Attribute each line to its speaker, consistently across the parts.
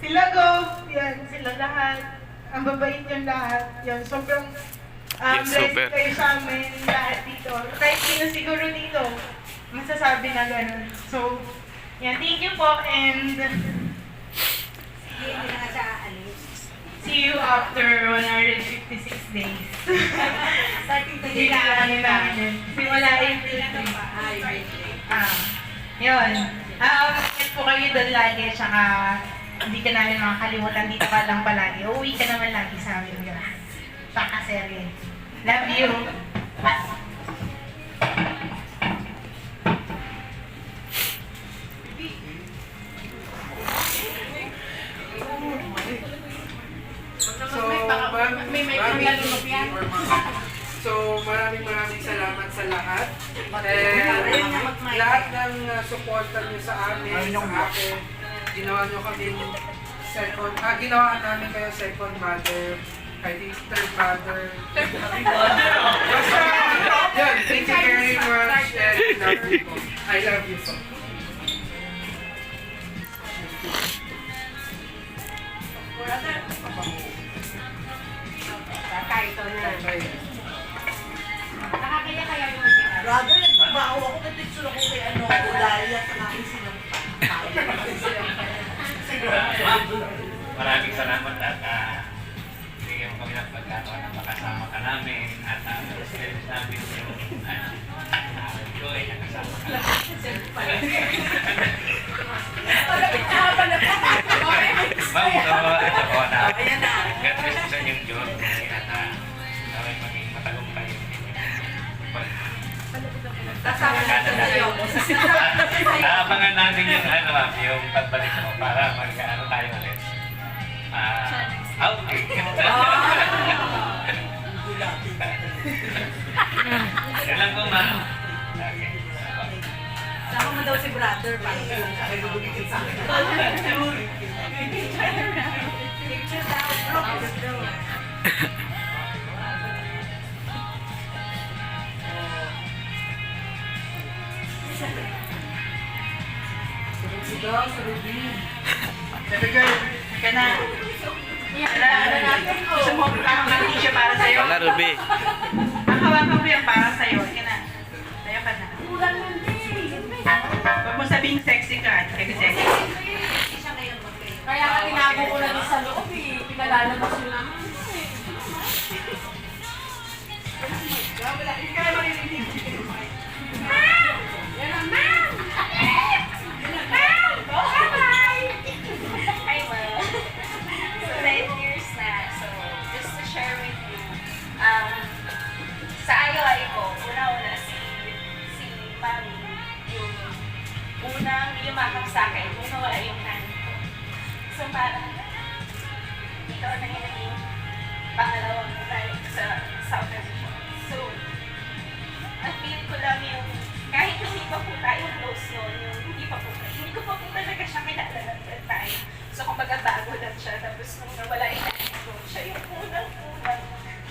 Speaker 1: Sila Go, yan, sila lahat. Ang babait yung lahat. Yan, sobrang
Speaker 2: Yes,
Speaker 1: blessed
Speaker 2: super.
Speaker 1: kayo sa amin lahat dito. Kahit sino siguro dito, masasabi na gano'n. So, yan, thank you po and see you after 156 days.
Speaker 3: Starting to
Speaker 1: Hindi na kami namin. Simula April 3. Yun. Ingat po kayo doon lagi, tsaka hindi ka namin makakalimutan dito ka lang palagi. Uuwi ka naman lagi sa amin. Pakaserye. Love you.
Speaker 4: So, maraming salamat sa lahat. Lahat ng suporta niyo sa amin, sa akin, ginawa niyo kami ginawa namin kayo second mother, I think third mother. Basta, yun, thank you very much and love you po. I love you so.
Speaker 3: Nakakaya yung brother, nagbabaho ako kasi sila ko kay Ulay at saka silang
Speaker 5: Maraming salamat at bigyan mo kami ng pagkataon na makasama ka namin at experience namin yung joy na kasama ka namin. Ma'am, ito ako na God bless po sa inyong Diyos at naway maging matagumpay yung Aabangan namin yung yung pagbalik mo para mag-ano tayo ulit. Okay. Yan lang po, ma'am. Okay.
Speaker 3: Sama mo daw si brother para bumigit sa akin. Picture daw.
Speaker 4: Sa Ruby.
Speaker 1: Sabi girl, ka na. Gusto mo ang t-shirt para sa'yo?
Speaker 2: Wala, Ruby.
Speaker 1: Ang hawakan mo yung para sa'yo. Ka na. Tayo ka na. Huwag mo sabing sexy ka. Kasi sexy.
Speaker 3: Kaya ka tinago ko lang sa loob eh. Pinalalabas yun naman.
Speaker 1: Kaya marinig.
Speaker 3: Yan ang ma'am!
Speaker 6: Hi, Mel. So, 9 years na. So, just to share with you, sa ayaw ko, una-una si Mami, yung unang yumakap sa akin, nung nawala yung nanay ko. So, parang, ito na yung naging pangalawang nanay ko sa South Asia. So, ang feel ko lang yung, kahit hindi pa po tayo close noon, yung hindi ko pa po talaga siya kilala at that time. So, kumbaga bago lang siya. Tapos nung nawala yung nanay ko, siya yung unang-unang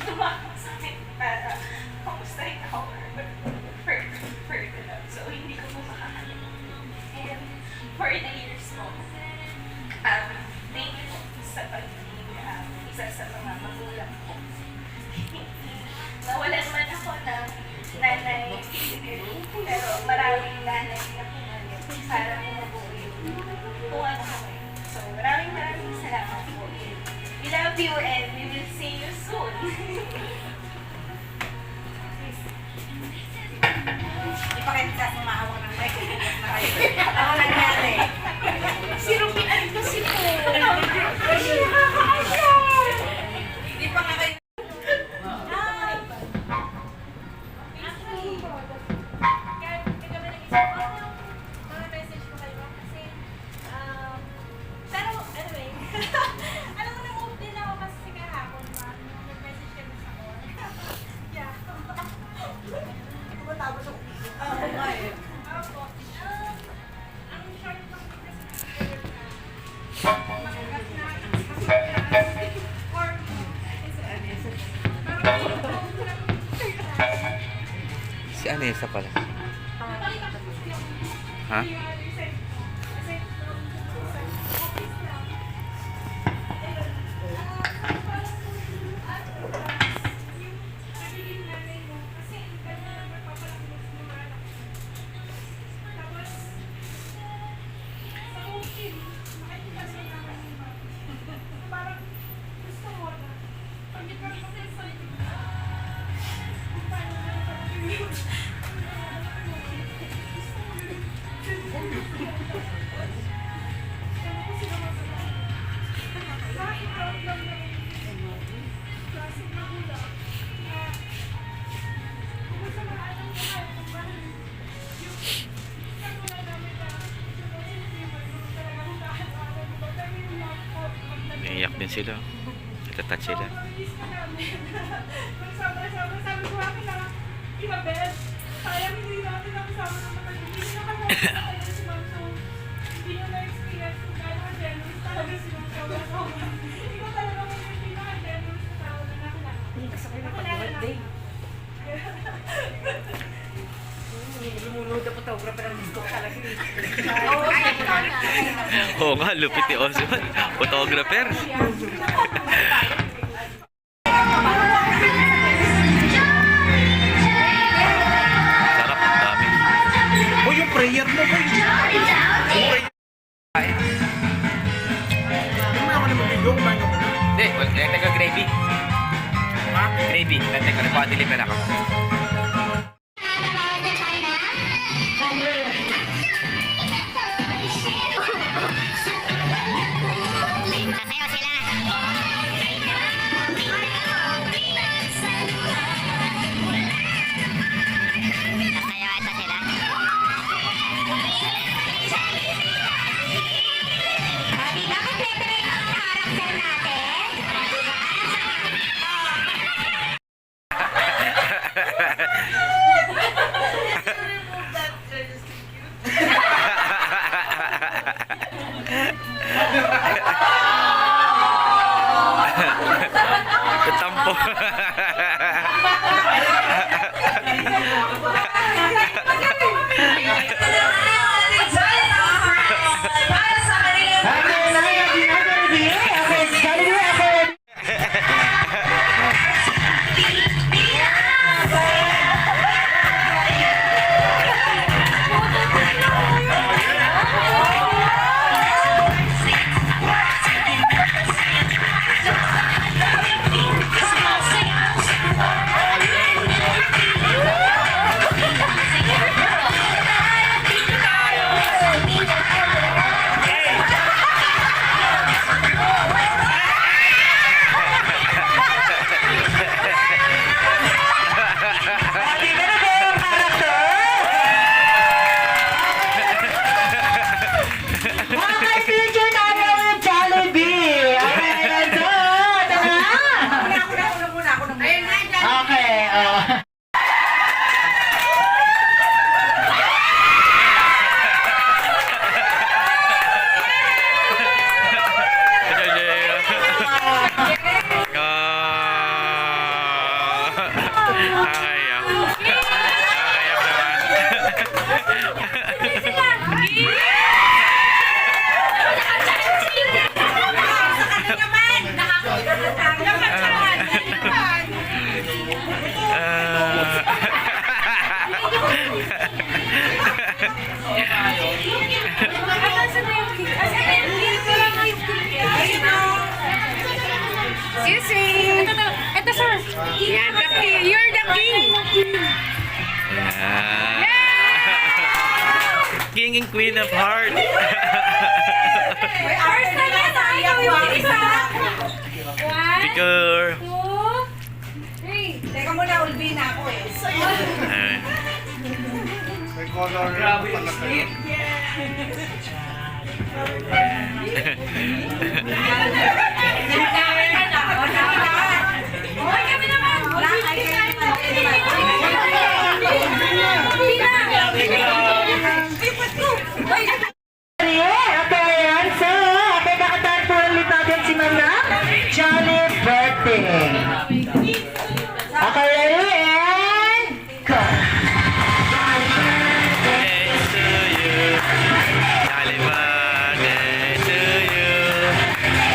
Speaker 6: tumakot sa akin para kamustahin ako further lang. So, hindi ko po makakalimutan. And for the years mo, thank you po sa pagiging isa sa mga magulang ko. Nawalan man ako ng nanay physically, pero maraming nanay na pumalit para mabuo yung kung ano ko ngayon. So, maraming salamat po. We love you and we will see you soon.
Speaker 3: Ipakita sa mahawak ng mic. Ano nangyari?
Speaker 6: Si Ruby, ano ba si po?
Speaker 3: Hindi pa nga kayo.
Speaker 2: Si Anessa pala. Ha? Yan sila. Nagtatouch sila.
Speaker 6: Sabi ko, akin na, Beth, sayang hindi natin nakasama ng mga hindi nakasama si Ma'am. So, hindi nyo na-experience kung gano'n ka-generous talaga si Ma'am. Ikaw talaga mo yung pinaka-generous na tao na nakilala. Hindi kasi kayo pag-birthday.
Speaker 3: Lumulod na photographer ang gusto ko talaga.
Speaker 2: Oo nga, lupit ni Osman. Photographer. Sarap, ang dami.
Speaker 7: O yung prayer mo ko. Ako naman video, kumain ka muna.
Speaker 2: Hindi, nagtag ko gravy. Gravy, nagtag ko. Nagpa-deliver ako. Tampo.
Speaker 6: Ito, sir. Yan, the king. You're the king.
Speaker 2: Yeah. King and Queen of Heart.
Speaker 6: First na yan, ayaw yung isa.
Speaker 2: Picture.
Speaker 6: 1, 2, 3.
Speaker 3: Teka muna, ulbi na ako eh.
Speaker 2: Ay.
Speaker 7: May color pala kayo.
Speaker 3: Jolly birthday! Okay, ready? And go!
Speaker 2: Birthday to you. Happy birthday to you.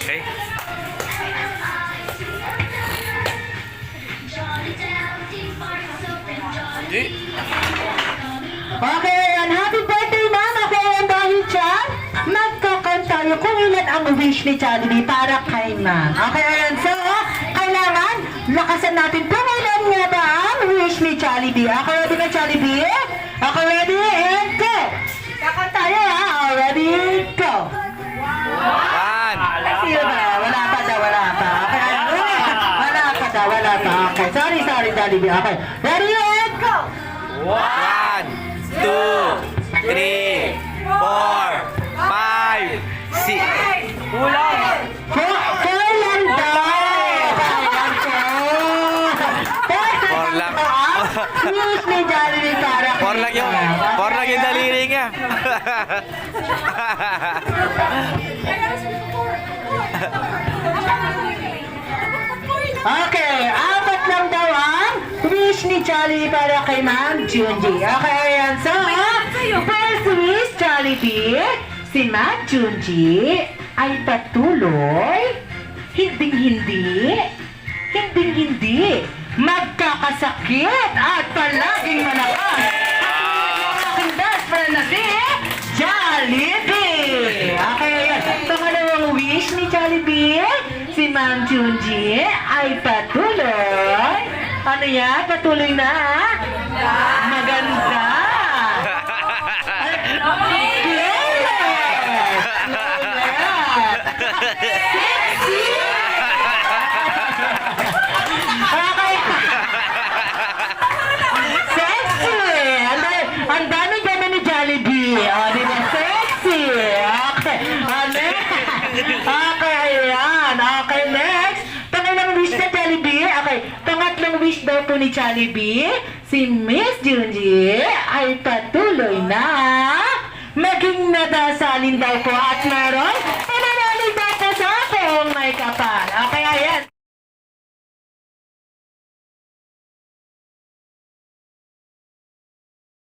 Speaker 2: Okay. Di.
Speaker 3: Okay, and happy birthday, Mama! Kaya dahil dyan, magkakanta tayo kung ilan ang wish ni Jollibee para kay Ma'am. Okay, ayan. So, kailangan lakasan natin kung ilan nga ba ang wish ni Jollibee. Okay, ready na Jollibee? Okay, ready? And go! Kakanta tayo, ha? Ready? Go!
Speaker 2: One.
Speaker 3: Ay, sino ba? Wala pa daw, wala pa. Okay, ayan. Wala pa daw, wala pa. Okay, sorry, Jollibee. Okay, ready? And go!
Speaker 2: 1, 2, 3, 4, 5, 6. Kulang.
Speaker 3: Four lang daw! Ayan po!
Speaker 2: Four lang.
Speaker 3: Wish ni Jollibee para kay
Speaker 2: 4 lang yung daliri niya.
Speaker 3: Okay, apat lang daw ang wish ni Jollibee para kay Ma'am Junji. Okay, ayan. So, first wish, Jollibee, si Ma'am Junji ay patuloy, hinding-hindi, magkakasakit at palaging malakas. Aking best friend na si Jollibee. Okay, ayan. Pangalawang wish ni Jollibee, si Ma'am Junji ay patuloy. Ano yan? Patuloy na? Maganda. Ay, Sexy! Okay. Sexy! Ang dami gano'n ni Jollibee. O, di ba? Sexy! Okay. Okay, ayan. Okay, next. Pangalang wish na Jollibee. Okay, pangatlong wish daw po ni Jollibee, si Miss Junji ay patuloy na maging nadasalin daw po at meron